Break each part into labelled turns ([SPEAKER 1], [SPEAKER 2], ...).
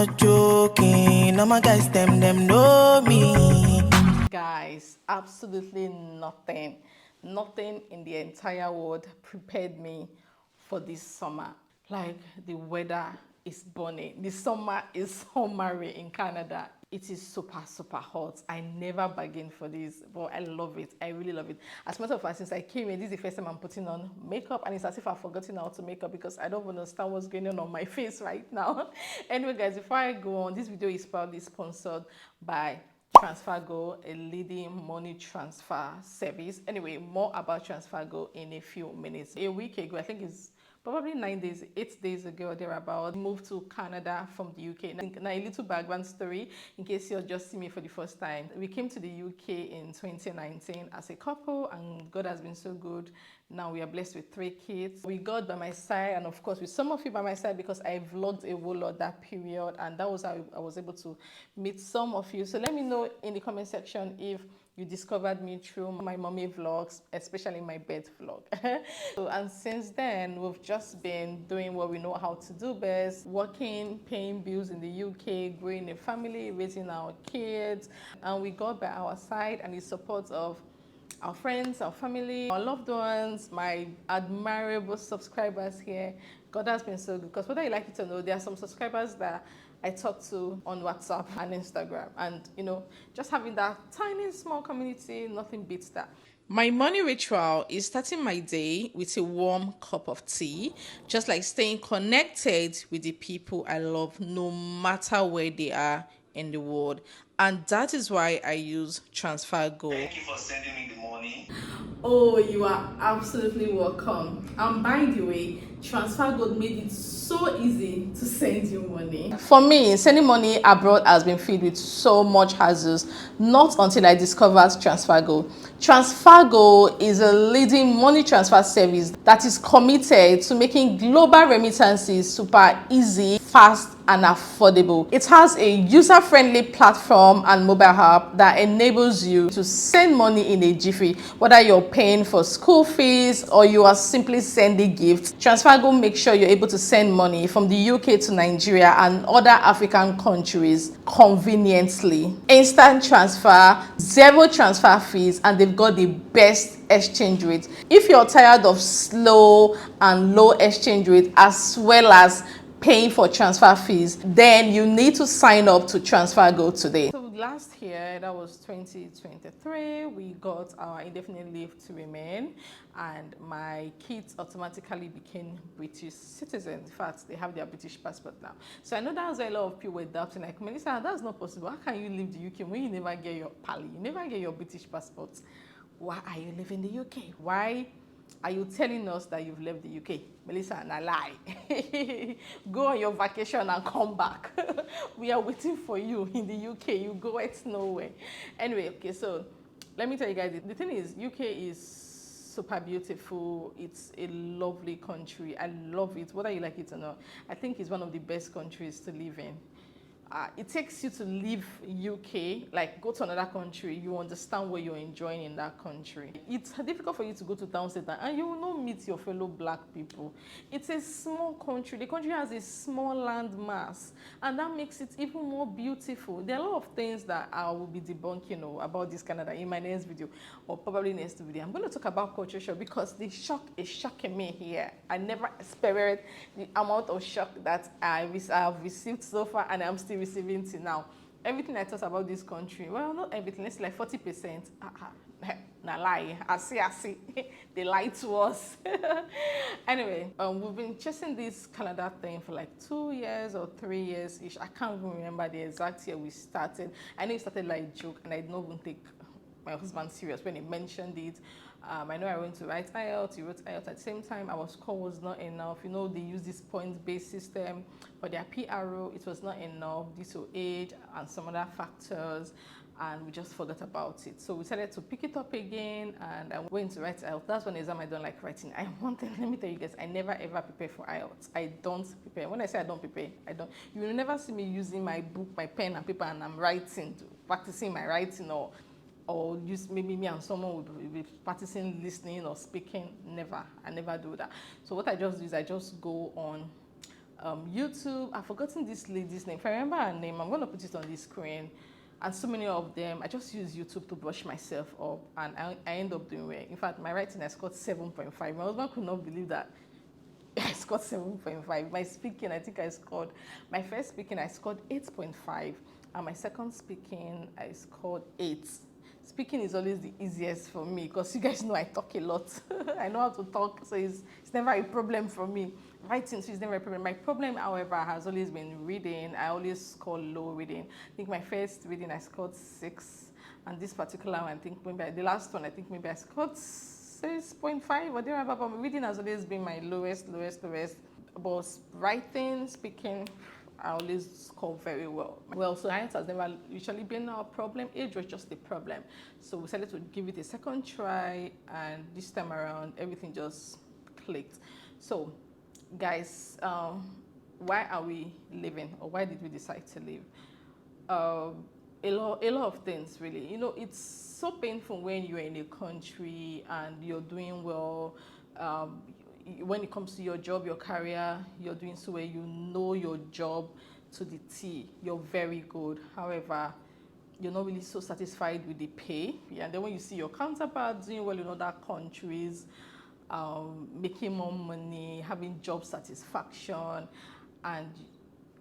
[SPEAKER 1] not joking. All my guys, them know me.
[SPEAKER 2] Guys, absolutely nothing in the entire world prepared me for this summer. Like, the weather is burning, the summer is summery in Canada. It is super hot. I never bargained for this, but I love it. I really love it. As a matter of fact, since I came in, this is the first time I'm putting on makeup, and it's as if I've forgotten how to make up because I don't understand what's going on my face right now. Anyway, guys, before I go on, this video is proudly sponsored by TransferGo, a leading money transfer service. Anyway, more about TransferGo in a few minutes. A week ago, I think it's probably 9 days, 8 days ago or thereabout, moved to Canada from the UK. Now, a little background story in case you're just seeing me for the first time. We came to the UK in 2019 as a couple, and God has been so good. Now we are blessed with 3 kids. With God by my side, and of course with some of you by my side, because I vlogged a whole lot that period, and that was how I was able to meet some of you. So let me know in the comment section if you discovered me through my mommy vlogs, especially my birth vlog. And since then, we've just been doing what we know how to do best: working, paying bills in the UK, growing a family, raising our kids. And we got by our side and the support of our friends, our family, our loved ones, my admirable subscribers here. God has been so good, because whether you like it or not, there are some subscribers that I talk to on WhatsApp and Instagram, and just having that tiny small community, nothing beats that. My morning ritual is starting my day with a warm cup of tea, just like staying connected with the people I love, no matter where they are in the world. And that is why I use TransferGo. Thank you for sending me the money. Oh, you are absolutely welcome. And by the way, TransferGo made it so easy to send you money. For me, sending money abroad has been filled with so much hassles, not until I discovered TransferGo. TransferGo is a leading money transfer service that is committed to making global remittances super easy, fast, and affordable. It has a user-friendly platform and mobile app that enables you to send money in a jiffy, whether you're paying for school fees or you are simply sending gifts. TransferGo makes sure you're able to send money from the UK to Nigeria and other African countries conveniently. Instant transfer, zero transfer fees, and they've got the best exchange rate. If you're tired of slow and low exchange rate, as well as paying for transfer fees, then you need to sign up to TransferGo today. So last year, that was 2023, we got our indefinite leave to remain, and my kids automatically became British citizens. In fact, they have their British passport now. So I know that's why a lot of people were doubting, like, Melissa, that's not possible. How can you leave the UK when you never get your PALI, you never get your British passport? Why are you living in the UK? Why are you telling us that you've left the UK? Melissa, and I lie. Go on your vacation and come back. We are waiting for you in the UK. You go, it's nowhere. Anyway, okay, so let me tell you guys, the thing is, UK is super beautiful. It's a lovely country. I love it, whether you like it or not. I think it's one of the best countries to live in. It takes you to leave UK, like go to another country, you understand what you're enjoying in that country. It's difficult for you to go to downstate and you will not meet your fellow black people. It's a small country. The country has a small land mass, and that makes it even more beautiful. There are a lot of things that I will be debunking about this Canada in my next video, or probably next video. I'm going to talk about culture shock, because the shock is shocking me here. I never experienced the amount of shock that I have received so far, and I'm still receiving till now. Everything I thought about this country, well, not everything, it's like 40%. Nah, lie. I see. They lied to us. Anyway, we've been chasing this Canada thing for like 2 years or 3 years ish. I can't even remember the exact year we started. I know it started like a joke, and I didn't even take my husband serious when he mentioned it. I know I went to write IELTS, he wrote IELTS at the same time. Our score was not enough. They use this point-based system for their PRO. It was not enough due to age and some other factors, and we just forgot about it. So we decided to pick it up again, and I went to write IELTS. That's one exam I don't like writing. Let me tell you guys, I never ever prepare for IELTS. I don't prepare. When I say I don't prepare, I don't. You will never see me using my book, my pen and paper, and I'm writing, practicing my writing, or use maybe me and someone will be practicing listening or speaking. Never. I never do that. So what I just do is I just go on YouTube. I've forgotten this lady's name. If I remember her name, I'm going to put it on the screen. And so many of them, I just use YouTube to brush myself up, and I end up doing well. In fact, my writing, I scored 7.5. My husband could not believe that I scored 7.5. My speaking, I think I scored, my first speaking, I scored 8.5. And my second speaking, I scored 8. Speaking is always the easiest for me because you guys know I talk a lot. I know how to talk, so it's never a problem for me. Writing, so it's never a problem. My problem, however, has always been reading. I always score low reading. I think my first reading, I scored 6. And this particular one, I think maybe, the last one, I think maybe I scored 6.5 or thereabout. But reading has always been my lowest. But writing, speaking, I always score very well. Well, so height has never usually been our problem. Age was just a problem. So we decided to give it a second try, and this time around, everything just clicked. So, guys, why are we leaving, or why did we decide to leave? A lot of things, really. You know, it's so painful when you're in a country and you're doing well. When it comes to your job, your career, you're doing so well, you know your job to the T, you're very good. However, you're not really so satisfied with the pay. Yeah, and then when you see your counterparts doing well in other countries, making more money, having job satisfaction, and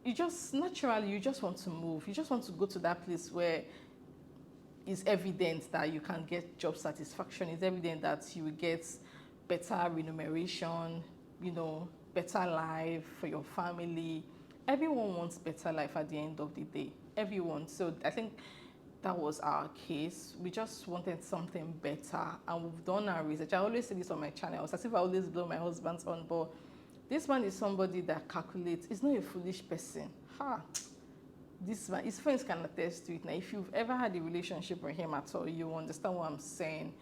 [SPEAKER 2] you just naturally, you just want to move. You just want to go to that place where it's evident that you can get job satisfaction. It's evident that you will get better remuneration, you know, better life for your family. Everyone wants better life at the end of the day. Everyone. So I think that was our case. We just wanted something better, and we've done our research. I always say this on my channel. It's as if I always blow my husband's on, but this man is somebody that calculates. He's not a foolish person. This man, his friends can attest to it. Now, if you've ever had a relationship with him at all, you understand what I'm saying.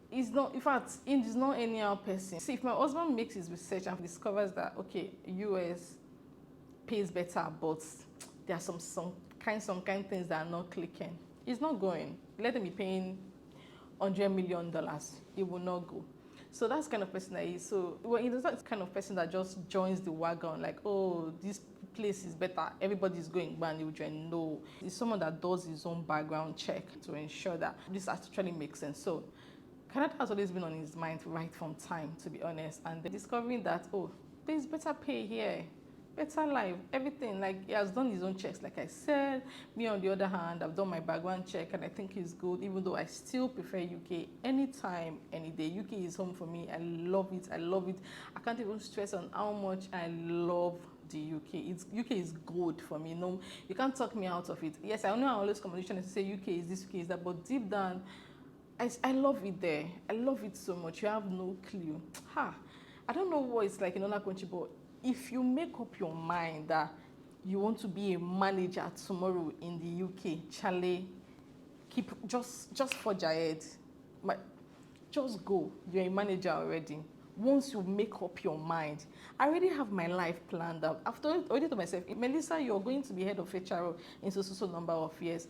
[SPEAKER 2] He's not, in fact, he's not any other person. See, if my husband makes his research and discovers that, okay, US pays better, but there are some kind things that are not clicking, he's not going. Let him be paying $100 million. He will not go. So that's the kind of person that he is. So well, he's not the kind of person that just joins the wagon like, oh, this place is better, everybody's going, and he will join. No. He's someone that does his own background check to ensure that this actually makes sense. So Canada has always been on his mind right from time, to be honest. And then discovering that, oh, there's better pay here, better life, everything. Like, he has done his own checks, like I said. Me, on the other hand, I've done my background check, and I think he's good, even though I still prefer UK anytime, any day. UK is home for me. I love it. I can't even stress on how much I love the UK. UK is good for me. No, you can't talk me out of it. Yes, I know I always come on to say UK is this, UK is that, but deep down, I love it there. I love it so much. You have no clue. I don't know what it's like in another country, but if you make up your mind that you want to be a manager tomorrow in the UK, Charlie, just forge ahead. Just go. You're a manager already. Once you make up your mind, I already have my life planned out. I've already told myself, Melissa, you're going to be head of HRO in so number of years.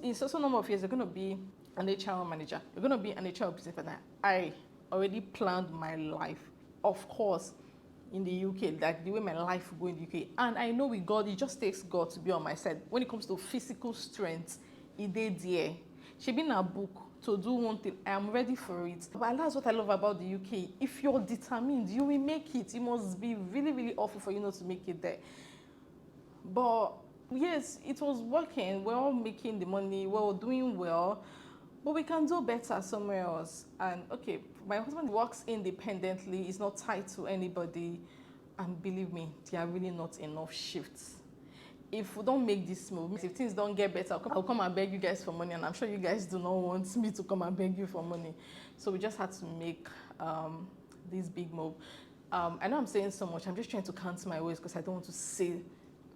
[SPEAKER 2] In so number of years, you're going to be an HRO manager. You're going to be an HRO business partner. I already planned my life, of course, in the UK, like the way my life will go in the UK. And I know with God, it just takes God to be on my side. When it comes to physical strength, it is there. She been a book to do one thing. I am ready for it. But that's what I love about the UK. If you're determined, you will make it. It must be really, really awful for you not to make it there. But yes, it was working. We're all making the money. We're all doing well. But we can do better somewhere else. And okay, my husband works independently. He's not tied to anybody. And believe me, there are really not enough shifts. If we don't make this move, if things don't get better, I'll come and beg you guys for money. And I'm sure you guys do not want me to come and beg you for money. So we just had to make this big move. I know I'm saying so much. I'm just trying to count my words because I don't want to say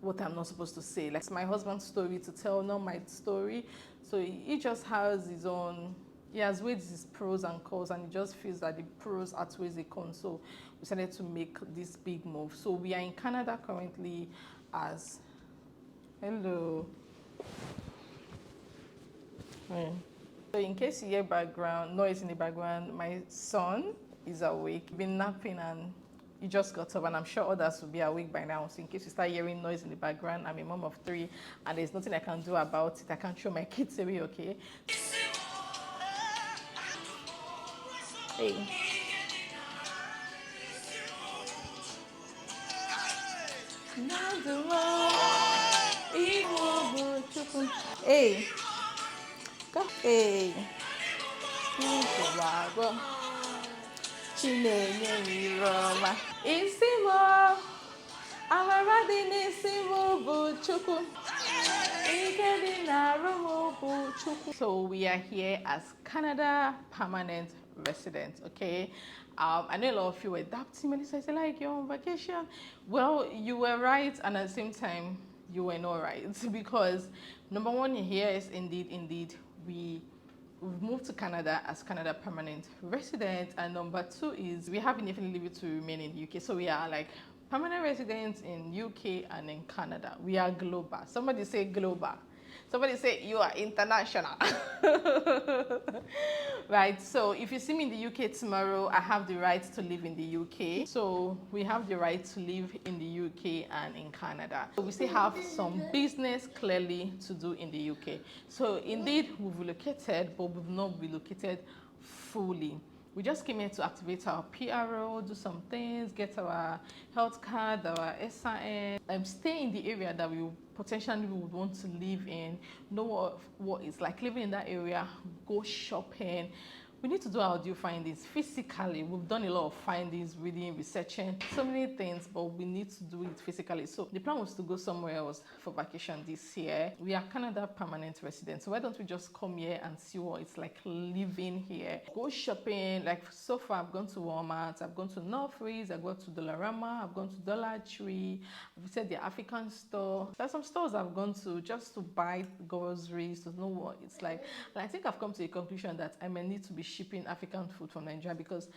[SPEAKER 2] what I'm not supposed to say. Like, it's my husband's story to tell, not my story. So he just has his own, he has weighed his pros and cons, and he just feels that the pros outweighs the cons. So we decided to make this big move. So we are in Canada currently as, hello. So in case you hear background noise in the background, my son is awake, been napping, and you just got up, and I'm sure others will be awake by now. So in case you start hearing noise in the background, I'm a mom of 3, and there's nothing I can do about it. I can't throw my kids away, okay? Hey. Hey. Hey. Isimo, amaradi n'isimo bụ Chukwu. So we are here as Canada permanent residents, okay? I know a lot of you were doubting me. So I said, like, you're on vacation. Well, you were right, and at the same time, you were not right. Because number one here is indeed, we've moved to Canada as Canada permanent resident, and number 2 is we have indefinite leave to remain in the UK. So we are like permanent residents in UK and in Canada. We are global. Somebody say global. Somebody say you are international. Right, so if you see me in the UK tomorrow, I have the right to live in the UK. So we have the right to live in the UK and in Canada. So we still have some business clearly to do in the UK. So indeed, we've relocated, but we've not relocated fully. We just came here to activate our PRO, do some things, get our health card, our SIN, stay in the area that we potentially would want to live in, know what it's like living in that area, go shopping. We need to do our due findings physically. We've done a lot of findings, reading, researching, so many things, but we need to do it physically. So the plan was to go somewhere else for vacation this year. We are Canada permanent residents, so why don't we just come here and see what it's like living here? Go shopping. Like so far, I've gone to Walmart, I've gone to Northridge, I've gone to Dollarama, I've gone to Dollar Tree, I've visited the African store. There's some stores I've gone to just to buy groceries, to know what it's like. And I think I've come to a conclusion that I may need to be shipping African food from Nigeria, because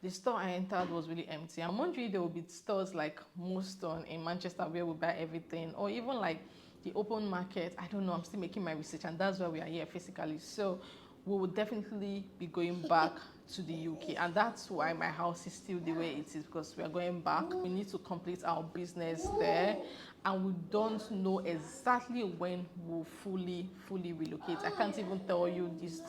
[SPEAKER 2] the store I entered was really empty. I'm wondering if there will be stores like Mooston in Manchester where we buy everything, or even like the open market. I don't know, I'm still making my research, and that's why we are here physically. So we will definitely be going back to the UK, and that's why my house is still the way it is, because we are going back. We need to complete our business there, and we don't know exactly when we'll fully relocate. I can't even tell you this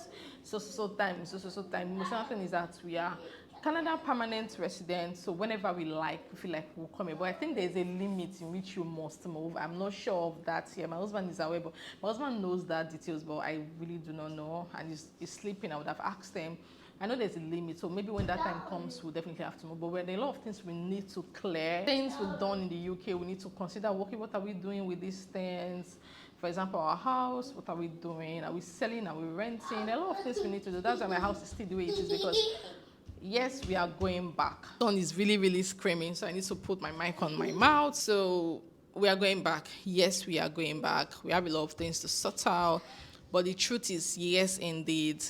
[SPEAKER 2] so time. The most important thing is that we are Canada permanent residents, so whenever we feel like we'll come here. But I think there's a limit in which you must move. I'm not sure of that here. My husband is aware, but my husband knows that details, but I really do not know. And he's sleeping. I would have asked him. I know there's a limit, so maybe when that time comes, we'll definitely have to move. But there are a lot of things we need to clear. Things we've done in the UK, we need to consider, okay, what are we doing with these things? For example, our house, what are we doing? Are we selling? Are we renting? There are a lot of things we need to do. That's why my house is still the way it is, because yes, we are going back. Son is really screaming, so I need to put my mic on my mouth. So we are going back. Yes, we are going back. We have a lot of things to sort out. But the truth is, yes, indeed,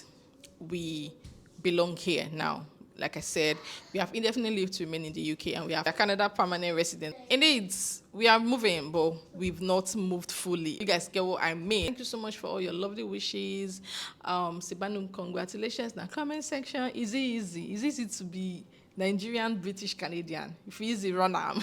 [SPEAKER 2] we belong here now. Like I said, we have indefinite leave to remain in the UK, and we have a Canada permanent resident. Indeed, we are moving, but we've not moved fully. You guys get what I mean. Thank you so much for all your lovely wishes. Sibanum, congratulations. Now, comment section. Is it easy? Is it easy to be Nigerian, British, Canadian? If easy, run am.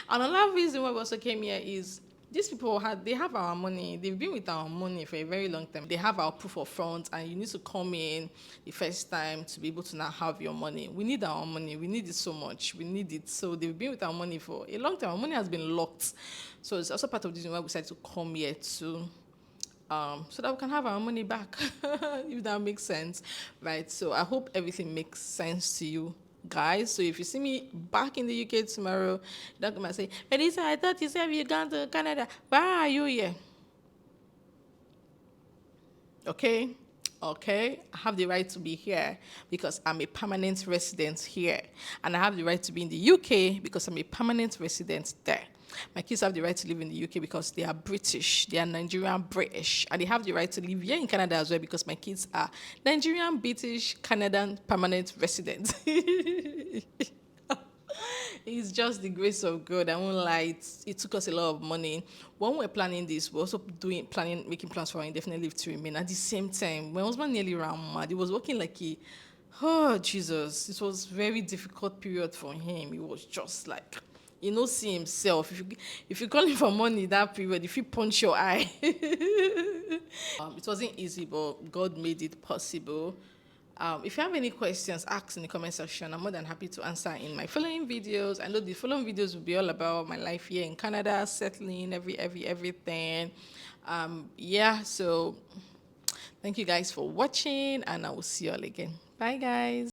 [SPEAKER 2] Another reason why we also came here is these people they have our money. They've been with our money for a very long time. They have our proof of funds, and you need to come in the first time to be able to now have your money. We need our money. We need it so much. We need it. So they've been with our money for a long time. Our money has been locked. So it's also part of the reason why we decided to come here too. So that we can have our money back, if that makes sense, right? So I hope everything makes sense to you guys. So if you see me back in the UK tomorrow, don't come and say, Melissa, I thought you said you gone to Canada. Why are you here? Okay, I have the right to be here because I'm a permanent resident here, and I have the right to be in the UK because I'm a permanent resident there. My kids have the right to live in the UK because they are British, they are Nigerian British, and they have the right to live here in Canada as well because my kids are Nigerian British Canadian permanent residents. It's just the grace of God. I won't lie, it took us a lot of money. When we were planning this, we were also making plans for indefinite leave to remain. At the same time, my husband nearly ran mad. He was working like Oh Jesus, it was very difficult period for him. He was just like, see himself. If you call him for money that period, if you punch your eye, it wasn't easy, but God made it possible. If you have any questions, ask in the comment section. I'm more than happy to answer in my following videos. I know the following videos will be all about my life here in Canada, settling, everything. Yeah, so thank you guys for watching, and I will see you all again. Bye, guys.